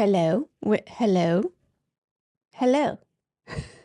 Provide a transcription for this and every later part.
Hello? Hello? Hello.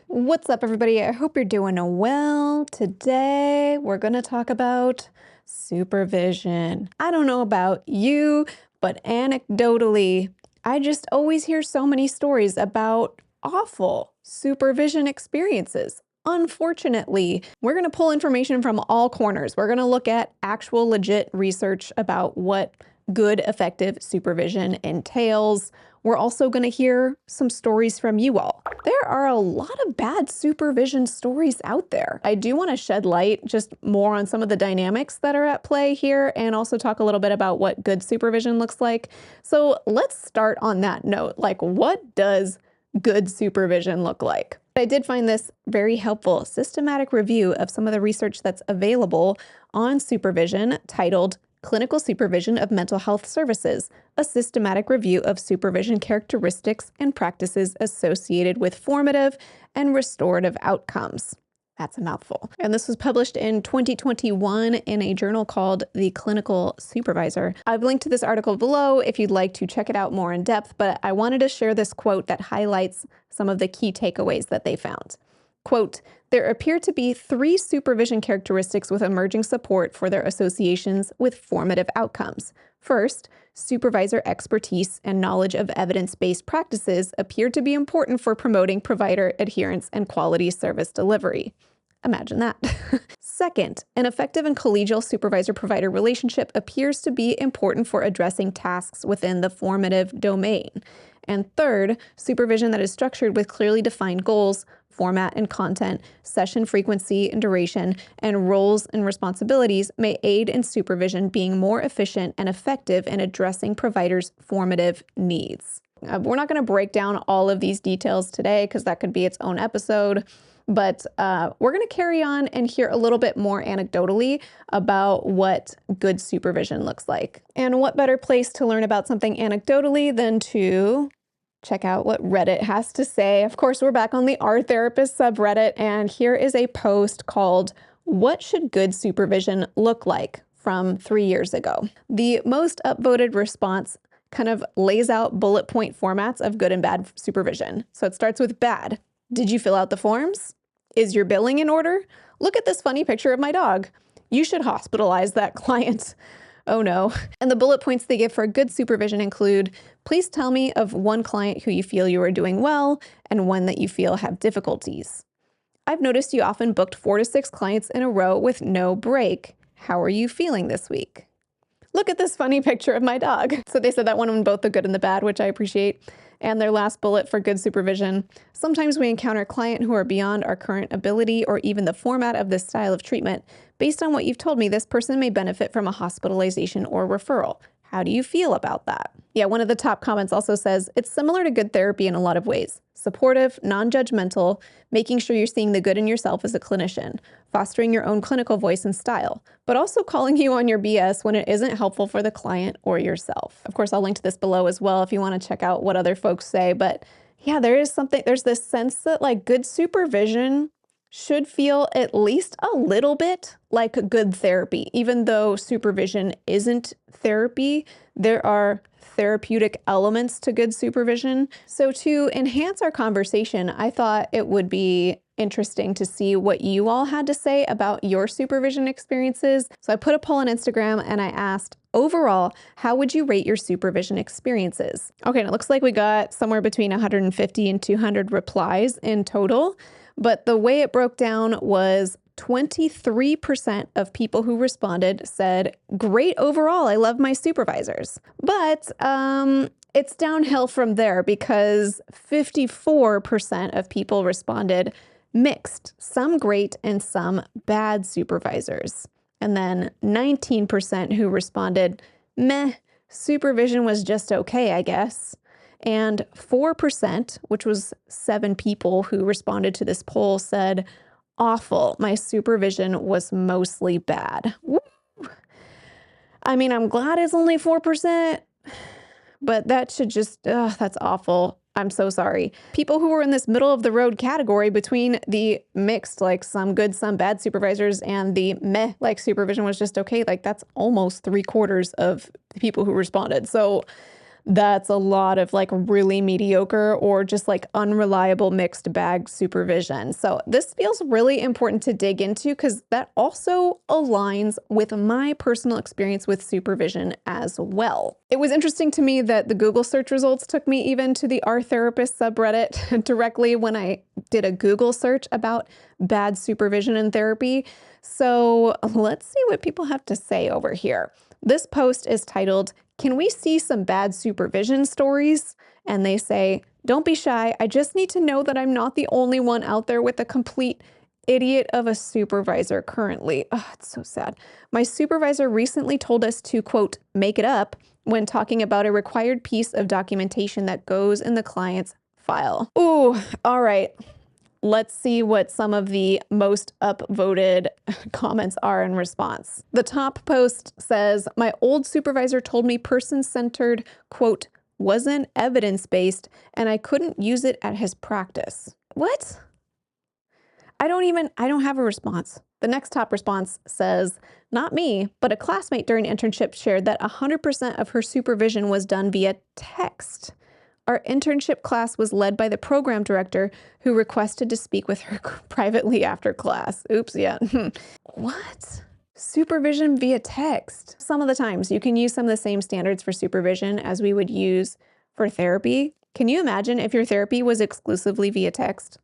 What's up, everybody? I hope you're doing well. Today, we're going to talk about supervision. I don't know about you, but anecdotally, I just always hear so many stories about awful supervision experiences. Unfortunately, we're going to pull information from all corners. We're going to look at actual legit research about what good, effective supervision entails. We're also going to hear some stories from you all. There are a lot of bad supervision stories out there. I do want to shed light just more on some of the dynamics that are at play here and also talk a little bit about what good supervision looks like. So let's start on that note. Like, what does good supervision look like? I did find this very helpful systematic review of some of the research that's available on supervision titled Clinical Supervision of Mental Health Services, a systematic review of supervision characteristics and practices associated with formative and restorative outcomes. That's a mouthful. And this was published in 2021 in a journal called The Clinical Supervisor. I've linked to this article below if you'd like to check it out more in depth, but I wanted to share this quote that highlights some of the key takeaways that they found. Quote, there appear to be 3 supervision characteristics with emerging support for their associations with formative outcomes. First, supervisor expertise and knowledge of evidence-based practices appear to be important for promoting provider adherence and quality service delivery. Imagine that. Second, an effective and collegial supervisor-provider relationship appears to be important for addressing tasks within the formative domain. And third, supervision that is structured with clearly defined goals, format and content, session frequency and duration, and roles and responsibilities may aid in supervision being more efficient and effective in addressing providers' formative needs. We're not going to break down all of these details today because that could be its own episode, but we're going to carry on and hear a little bit more anecdotally about what good supervision looks like. And what better place to learn about something anecdotally than to check out what Reddit has to say. Of course, we're back on the Our Therapist subreddit, and here is a post called What Should Good Supervision Look Like from 3 years ago. The most upvoted response kind of lays out bullet point formats of good and bad supervision. So it starts with bad. Did you fill out the forms? Is your billing in order? Look at this funny picture of my dog. You should hospitalize that client. Oh no. And the bullet points they give for good supervision include, please tell me of one client who you feel you are doing well and one that you feel have difficulties. I've noticed you often booked 4 to 6 clients in a row with no break. How are you feeling this week? Look at this funny picture of my dog. So they said that one on both the good and the bad, which I appreciate. And their last bullet for good supervision. Sometimes we encounter a client who are beyond our current ability or even the format of this style of treatment. Based on what you've told me, this person may benefit from a hospitalization or referral. How do you feel about that? Yeah, one of the top comments also says, it's similar to good therapy in a lot of ways. Supportive, non-judgmental, making sure you're seeing the good in yourself as a clinician, fostering your own clinical voice and style, but also calling you on your BS when it isn't helpful for the client or yourself. Of course, I'll link to this below as well if you want to check out what other folks say. But yeah, there's this sense that like good supervision should feel at least a little bit like good therapy. Even though supervision isn't therapy, there are therapeutic elements to good supervision. So to enhance our conversation, I thought it would be interesting to see what you all had to say about your supervision experiences. So I put a poll on Instagram and I asked, overall, how would you rate your supervision experiences? Okay, and it looks like we got somewhere between 150 and 200 replies in total. But the way it broke down was 23% of people who responded said, great overall, I love my supervisors. But it's downhill from there because 54% of people responded mixed, some great and some bad supervisors. And then 19% who responded, meh, supervision was just okay, I guess. And 4%, which was 7 people who responded to this poll, said, awful, my supervision was mostly bad. Woo! I mean, I'm glad it's only 4%, but that should just, that's awful. I'm so sorry. People who were in this middle of the road category between the mixed, like some good, some bad supervisors and the meh, like supervision was just okay, like that's almost 3/4 of the people who responded. So That's a lot of like really mediocre or just like unreliable mixed bag supervision. So this feels really important to dig into because that also aligns with my personal experience with supervision as well. It was interesting to me that the Google search results took me even to the Our Therapist subreddit directly when I did a Google search about bad supervision in therapy. So let's see what people have to say over here. This post is titled, "Can we see some bad supervision stories?" And they say, "Don't be shy. I just need to know that I'm not the only one out there with a complete idiot of a supervisor currently." Oh, it's so sad. "My supervisor recently told us to, quote, make it up when talking about a required piece of documentation that goes in the client's file." Ooh, all right. Let's see what some of the most upvoted comments are in response. The top post says, "My old supervisor told me person-centered, quote, wasn't evidence-based, and I couldn't use it at his practice." What? I don't have a response. The next top response says, "Not me, but a classmate during internship shared that 100% of her supervision was done via text. Our internship class was led by the program director who requested to speak with her privately after class." Oops, yeah. What? Supervision via text. Some of the times you can use some of the same standards for supervision as we would use for therapy. Can you imagine if your therapy was exclusively via text?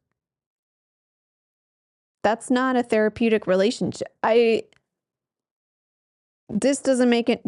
That's not a therapeutic relationship. This doesn't make it.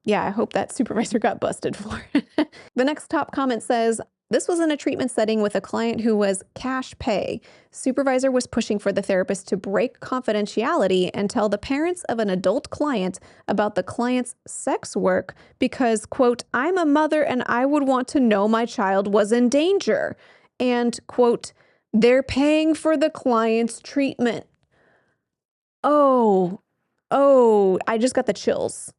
Yeah, I hope that supervisor got busted for it. The next top comment says, "This was in a treatment setting with a client who was cash pay. Supervisor was pushing for the therapist to break confidentiality and tell the parents of an adult client about the client's sex work because, quote, I'm a mother and I would want to know my child was in danger. And, quote, they're paying for the client's treatment." Oh, I just got the chills.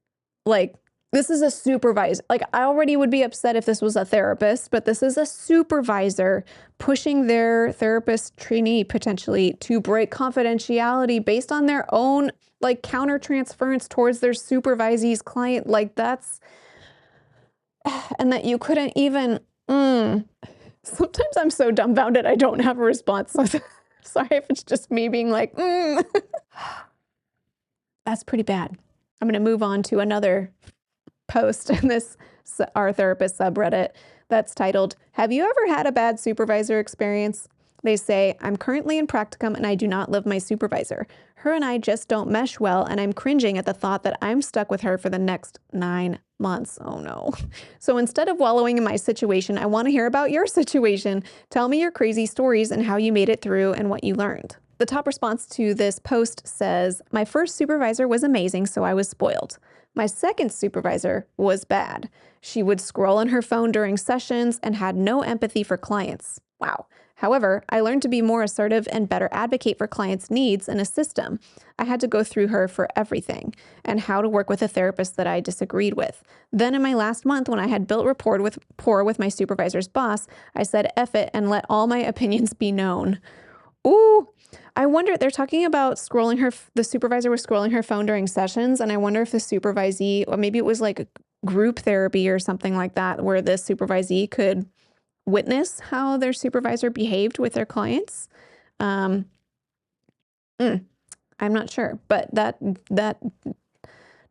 Like, this is a supervisor. Like, I already would be upset if this was a therapist, but this is a supervisor pushing their therapist trainee potentially to break confidentiality based on their own, like, counter-transference towards their supervisee's client. Like, that's, and that you couldn't even, Sometimes I'm so dumbfounded I don't have a response. So sorry if it's just me being like, That's pretty bad. I'm going to move on to another post in this Our Therapist subreddit that's titled, "Have you ever had a bad supervisor experience?" They say, "I'm currently in practicum and I do not love my supervisor. Her and I just don't mesh well and I'm cringing at the thought that I'm stuck with her for the next 9 months. Oh no. So instead of wallowing in my situation, I want to hear about your situation. Tell me your crazy stories and how you made it through and what you learned." The top response to this post says, "My first supervisor was amazing, so I was spoiled. My second supervisor was bad. She would scroll on her phone during sessions and had no empathy for clients. Wow. However, I learned to be more assertive and better advocate for clients' needs in a system. I had to go through her for everything and how to work with a therapist that I disagreed with. Then in my last month, when I had built rapport with my supervisor's boss, I said, F it and let all my opinions be known." Ooh, I wonder, they're talking about the supervisor was scrolling her phone during sessions, and I wonder if the supervisee, or maybe it was like a group therapy or something like that, where the supervisee could witness how their supervisor behaved with their clients. I'm not sure, but that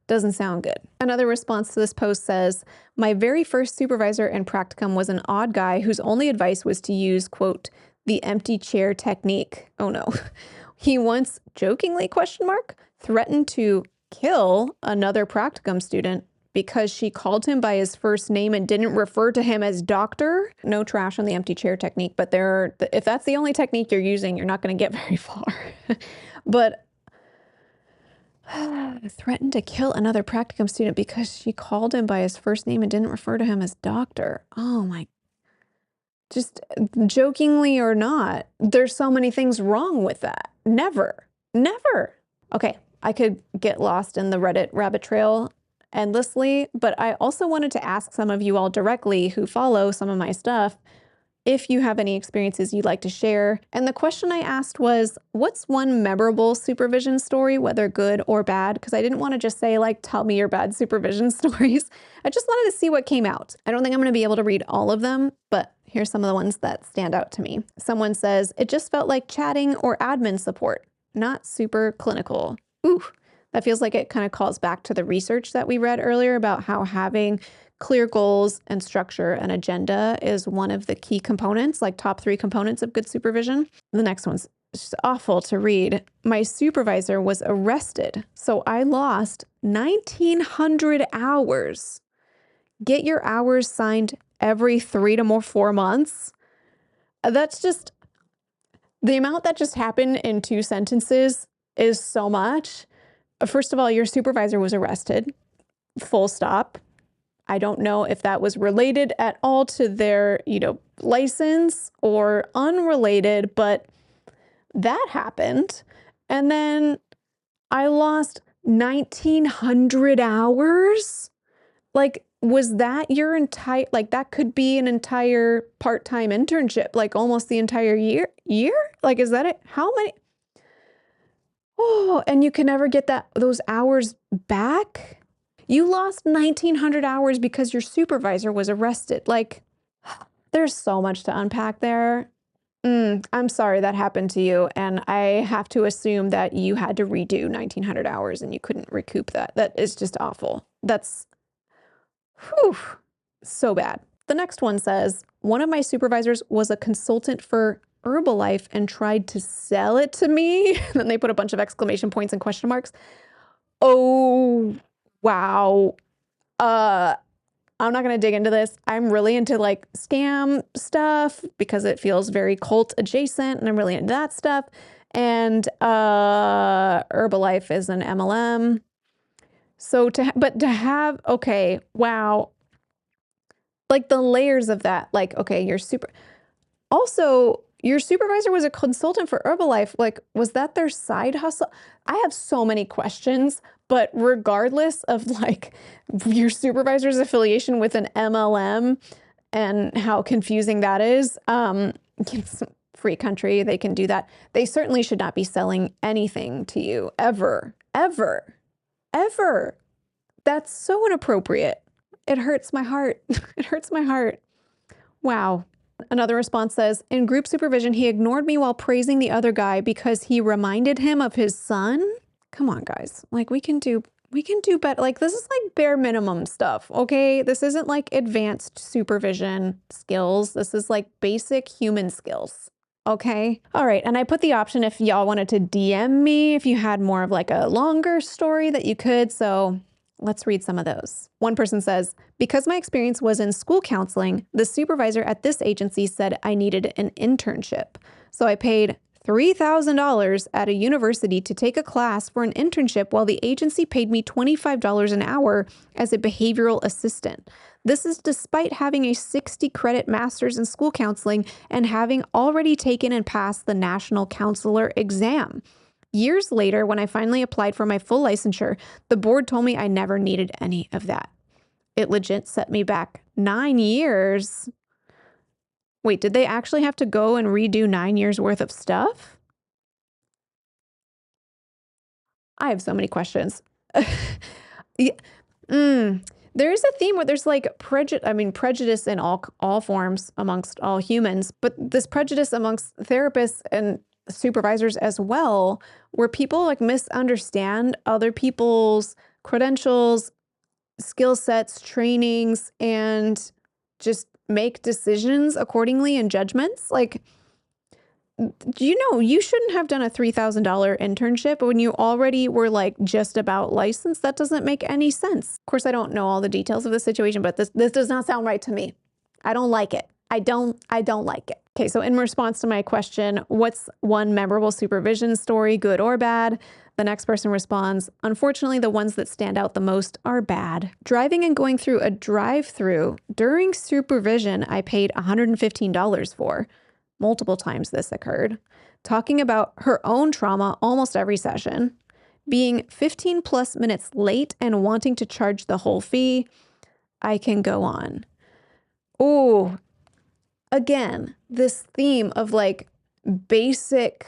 doesn't sound good. Another response to this post says, "My very first supervisor in practicum was an odd guy whose only advice was to use, quote, the empty chair technique." Oh no. "He once jokingly, threatened to kill another practicum student because she called him by his first name and didn't refer to him as doctor." No trash on the empty chair technique, but if that's the only technique you're using, you're not going to get very far. But threatened to kill another practicum student because she called him by his first name and didn't refer to him as doctor. Oh my, just jokingly or not, there's so many things wrong with that. Never. Okay, I could get lost in the Reddit rabbit trail endlessly, but I also wanted to ask some of you all directly who follow some of my stuff, if you have any experiences you'd like to share. And the question I asked was, what's one memorable supervision story, whether good or bad? Because I didn't want to just say like, tell me your bad supervision stories. I just wanted to see what came out. I don't think I'm going to be able to read all of them, but here's some of the ones that stand out to me. Someone says, it just felt like chatting or admin support, not super clinical. Ooh, that feels like it kind of calls back to the research that we read earlier about how having clear goals and structure and agenda is one of the key components, like top 3 components of good supervision. The next one's just awful to read. My supervisor was arrested, so I lost 1,900 hours. Get your hours signed every 3 to 4 months. That's just, the amount that just happened in 2 sentences is so much. First of all, your supervisor was arrested, full stop. I don't know if that was related at all to their, license or unrelated, but that happened. And then I lost 1,900 hours. Like, was that your entire, like that could be an entire part-time internship, like almost the entire year? Like, is that it? How many? Oh, and you can never get those hours back? You lost 1,900 hours because your supervisor was arrested. Like, there's so much to unpack there. I'm sorry that happened to you. And I have to assume that you had to redo 1,900 hours and you couldn't recoup that. That is just awful. That's so bad. The next one says, one of my supervisors was a consultant for Herbalife and tried to sell it to me. Then they put a bunch of exclamation points and question marks. Oh, wow. I'm not going to dig into this. I'm really into like scam stuff because it feels very cult adjacent and I'm really into that stuff. And Herbalife is an MLM. So okay, wow. Like the layers of that, like, okay, also, your supervisor was a consultant for Herbalife. Like, was that their side hustle? I have so many questions, but regardless of like your supervisor's affiliation with an MLM and how confusing that is, it's a free country, they can do that. They certainly should not be selling anything to you ever, ever, ever. That's so inappropriate. It hurts my heart. It hurts my heart. Wow. Another response says, in group supervision, he ignored me while praising the other guy because he reminded him of his son. Come on, guys. Like, we can do better. Like, this is like bare minimum stuff, okay? This isn't like advanced supervision skills. This is like basic human skills, okay? All right, and I put the option if y'all wanted to DM me, if you had more of like a longer story that you could, so let's read some of those. One person says, because my experience was in school counseling, the supervisor at this agency said I needed an internship. So I paid $3,000 at a university to take a class for an internship while the agency paid me $25 an hour as a behavioral assistant. This is despite having a 60-credit master's in school counseling and having already taken and passed the national counselor exam. Years later, when I finally applied for my full licensure, the board told me I never needed any of that. It legit set me back 9 years. Wait, did they actually have to go and redo 9 years worth of stuff? I have so many questions. Yeah. There's a theme where there's like prejudice in all forms amongst all humans, but this prejudice amongst therapists and supervisors as well, where people like misunderstand other people's credentials, skill sets, trainings, and just make decisions accordingly and judgments. Like, you shouldn't have done a $3,000 internship when you already were like just about licensed. That doesn't make any sense. Of course, I don't know all the details of the situation, but this does not sound right to me. I don't like it. I don't like it. Okay, so in response to my question, what's one memorable supervision story, good or bad? The next person responds, unfortunately, the ones that stand out the most are bad. Driving and going through a drive-through during supervision, I paid $115 for. Multiple times this occurred. Talking about her own trauma almost every session. Being 15 plus minutes late and wanting to charge the whole fee. I can go on. Oh, again, this theme of like basic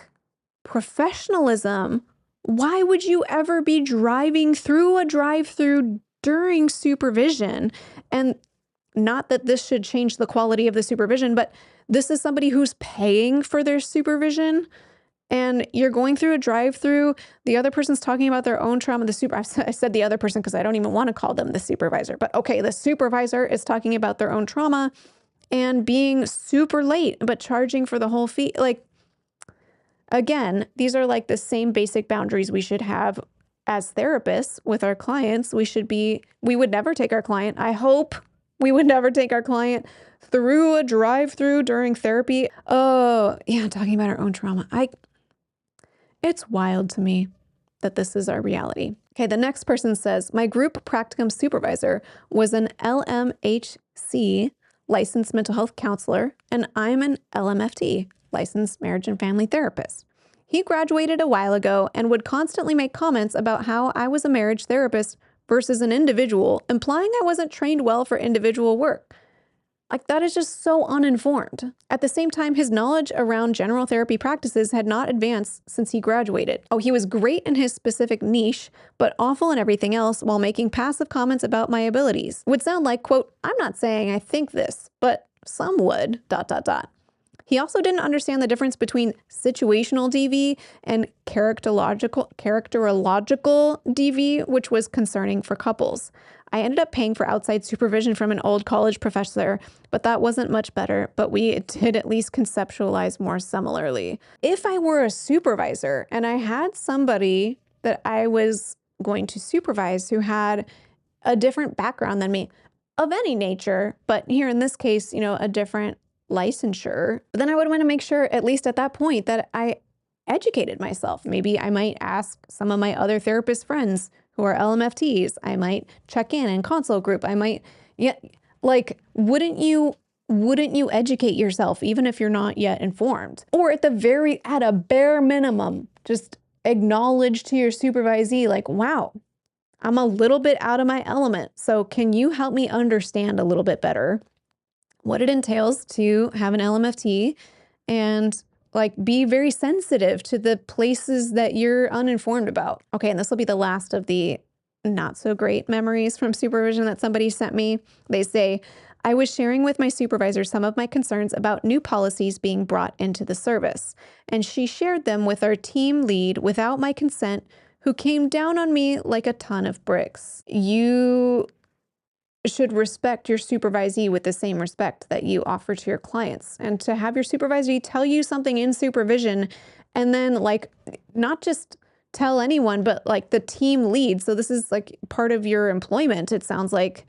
professionalism. Why would you ever be driving through a drive-through during supervision? And not that this should change the quality of the supervision, but this is somebody who's paying for their supervision. And you're going through a drive-through, the other person's talking about their own trauma. I said the other person because I don't even want to call them the supervisor. But okay, the supervisor is talking about their own trauma and being super late, but charging for the whole fee. Like, again, these are like the same basic boundaries we should have as therapists with our clients. We would never take our client. I hope we would never take our client through a drive-through during therapy. Oh, yeah, talking about our own trauma. It's wild to me that this is our reality. Okay, the next person says, my group practicum supervisor was an LMHC, licensed mental health counselor, and I'm an LMFT, licensed marriage and family therapist. He graduated a while ago and would constantly make comments about how I was a marriage therapist versus an individual, implying I wasn't trained well for individual work. Like, that is just so uninformed. At the same time, his knowledge around general therapy practices had not advanced since he graduated. Oh, he was great in his specific niche, but awful in everything else while making passive comments about my abilities. Would sound like, quote, I'm not saying I think this, but some would, ... He also didn't understand the difference between situational DV and characterological DV, which was concerning for couples. I ended up paying for outside supervision from an old college professor, but that wasn't much better, but we did at least conceptualize more similarly. If I were a supervisor and I had somebody that I was going to supervise who had a different background than me, of any nature, but here in this case, a different licensure, then I would want to make sure, at least at that point, that I educated myself. Maybe I might ask some of my other therapist friends who are LMFTs. I might check in consult group. I might, wouldn't you educate yourself even if you're not yet informed? Or at a bare minimum, just acknowledge to your supervisee, like, wow, I'm a little bit out of my element. So can you help me understand a little bit better what it entails to have an LMFT and be very sensitive to the places that you're uninformed about. Okay, and this will be the last of the not so great memories from supervision that somebody sent me. They say, I was sharing with my supervisor some of my concerns about new policies being brought into the service, and she shared them with our team lead without my consent, who came down on me like a ton of bricks. You should respect your supervisee with the same respect that you offer to your clients. And to have your supervisee tell you something in supervision and then not just tell anyone, but the team lead. So this is part of your employment. It sounds like,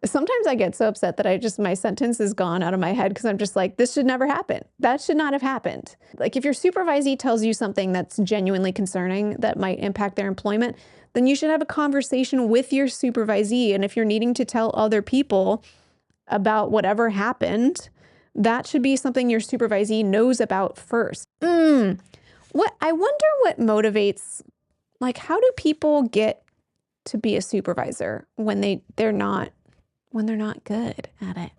sometimes I get so upset that my sentence is gone out of my head because I'm just like, this should never happen. That should not have happened. If your supervisee tells you something that's genuinely concerning that might impact their employment, then you should have a conversation with your supervisee. And if you're needing to tell other people about whatever happened, that should be something your supervisee knows about first. I wonder what motivates, how do people get to be a supervisor when they're not good at it?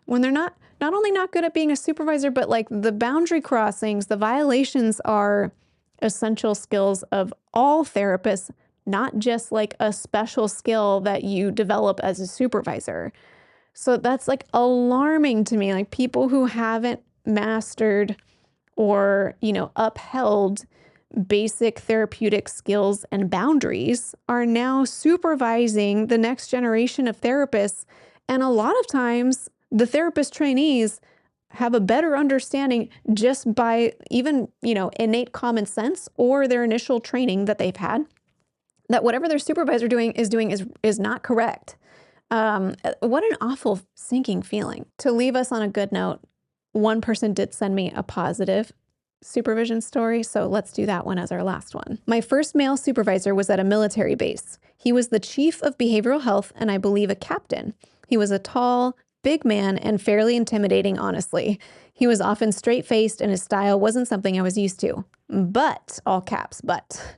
When they're not only not good at being a supervisor, but the boundary crossings, the violations are essential skills of all therapists, not just a special skill that you develop as a supervisor. So that's alarming to me. People who haven't mastered or, upheld basic therapeutic skills and boundaries are now supervising the next generation of therapists. And a lot of times the therapist trainees have a better understanding just by even, innate common sense or their initial training that they've had, that whatever their supervisor is not correct. What an awful sinking feeling. To leave us on a good note, one person did send me a positive supervision story, so let's do that one as our last one. My first male supervisor was at a military base. He was the chief of behavioral health and I believe a captain. He was a tall, big man and fairly intimidating, honestly. He was often straight-faced and his style wasn't something I was used to. But, all caps, but,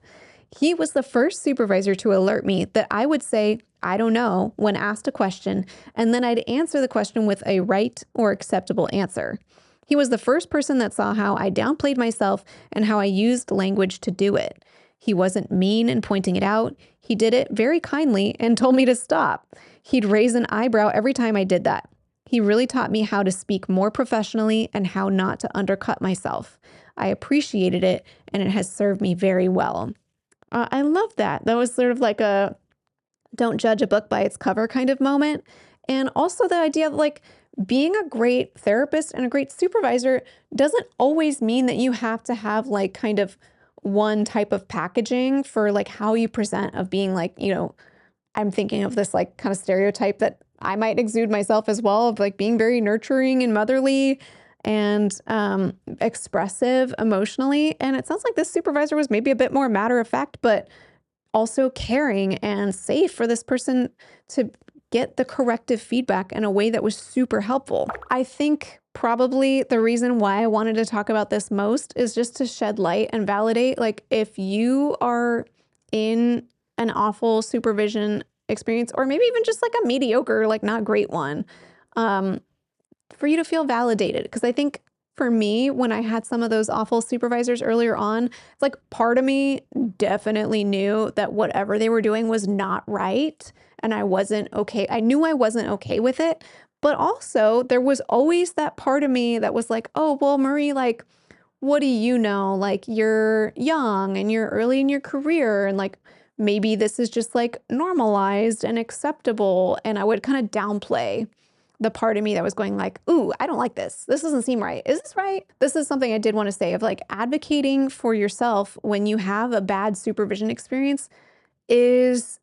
he was the first supervisor to alert me that I would say I don't know, when asked a question, and then I'd answer the question with a right or acceptable answer. He was the first person that saw how I downplayed myself and how I used language to do it. He wasn't mean in pointing it out. He did it very kindly and told me to stop. He'd raise an eyebrow every time I did that. He really taught me how to speak more professionally and how not to undercut myself. I appreciated it, and it has served me very well. I love that. That was sort of like a don't judge a book by its cover kind of moment. And also the idea of like being a great therapist and a great supervisor doesn't always mean that you have to have like kind of one type of packaging for like how you present of being like, I'm thinking of this like kind of stereotype that I might exude myself as well of like being very nurturing and motherly and expressive emotionally. And it sounds like this supervisor was maybe a bit more matter of fact, but also caring and safe for this person to get the corrective feedback in a way that was super helpful. I think probably the reason why I wanted to talk about this most is just to shed light and validate, like if you are in an awful supervision experience, or maybe even just like a mediocre, like not great one, for you to feel validated. Because I think for me, when I had some of those awful supervisors earlier on, it's like part of me definitely knew that whatever they were doing was not right. And I wasn't okay. I knew I wasn't okay with it. But also there was always that part of me that was like, oh, well, Marie, like, what do you know? Like you're young and you're early in your career and like maybe this is just like normalized and acceptable. And I would kind of downplay the part of me that was going like, ooh, I don't like this. This doesn't seem right. Is this right? This is something I did want to say of like advocating for yourself when you have a bad supervision experience is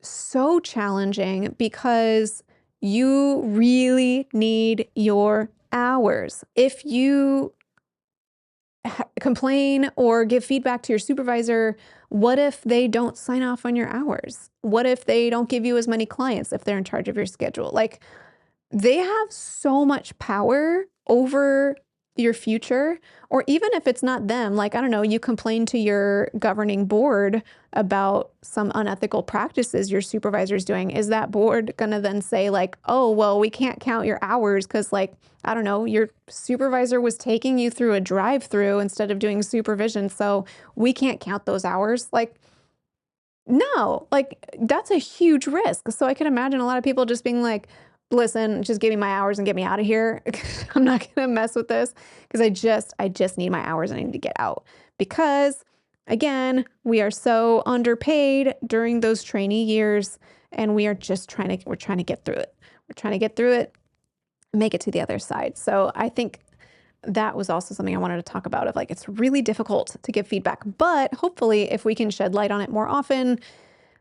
so challenging because you really need your hours. If you complain or give feedback to your supervisor, what if they don't sign off on your hours? What if they don't give you as many clients if they're in charge of your schedule? Like, they have so much power over your future, or even if it's not them, like, I don't know, you complain to your governing board about some unethical practices your supervisor's doing. Is that board going to then say like, oh, well, we can't count your hours because like, I don't know, your supervisor was taking you through a drive-through instead of doing supervision, so we can't count those hours? Like, no, like that's a huge risk. So I can imagine a lot of people just being like, listen, just give me my hours and get me out of here. I'm not going to mess with this because I just need my hours and I need to get out. Because again, we are so underpaid during those trainee years and we're trying to get through it. We're trying to get through it, make it to the other side. So I think that was also something I wanted to talk about of like, it's really difficult to give feedback, but hopefully if we can shed light on it more often,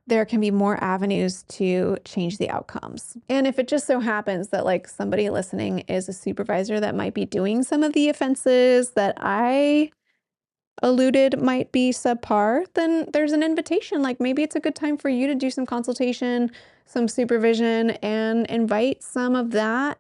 there can be more avenues to change the outcomes. And if it just so happens that like somebody listening is a supervisor that might be doing some of the offenses that I alluded might be subpar, then there's an invitation. Like maybe it's a good time for you to do some consultation, some supervision, and invite some of that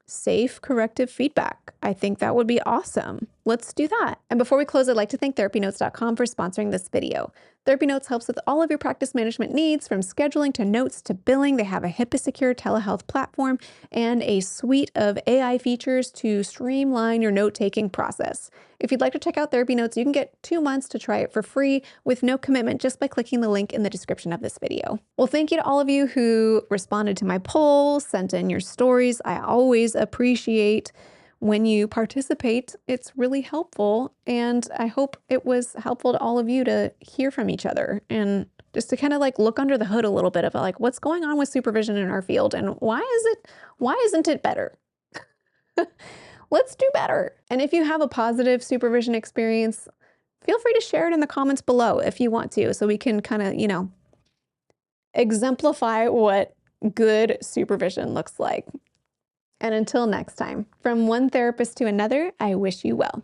safe corrective feedback. I think that would be awesome. Let's do that. And before we close, I'd like to thank TherapyNotes.com for sponsoring this video. TherapyNotes helps with all of your practice management needs, from scheduling to notes to billing. They have a HIPAA-secure telehealth platform and a suite of AI features to streamline your note-taking process. If you'd like to check out TherapyNotes, you can get 2 months to try it for free with no commitment just by clicking the link in the description of this video. Well, thank you to all of you who responded to my poll, sent in your stories. I always appreciate when you participate. It's really helpful, and I hope it was helpful to all of you to hear from each other and just to kind of like look under the hood a little bit of like what's going on with supervision in our field and why isn't it better? Let's do better. And if you have a positive supervision experience, feel free to share it in the comments below if you want to, so we can kind of, exemplify what good supervision looks like. And until next time, from one therapist to another, I wish you well.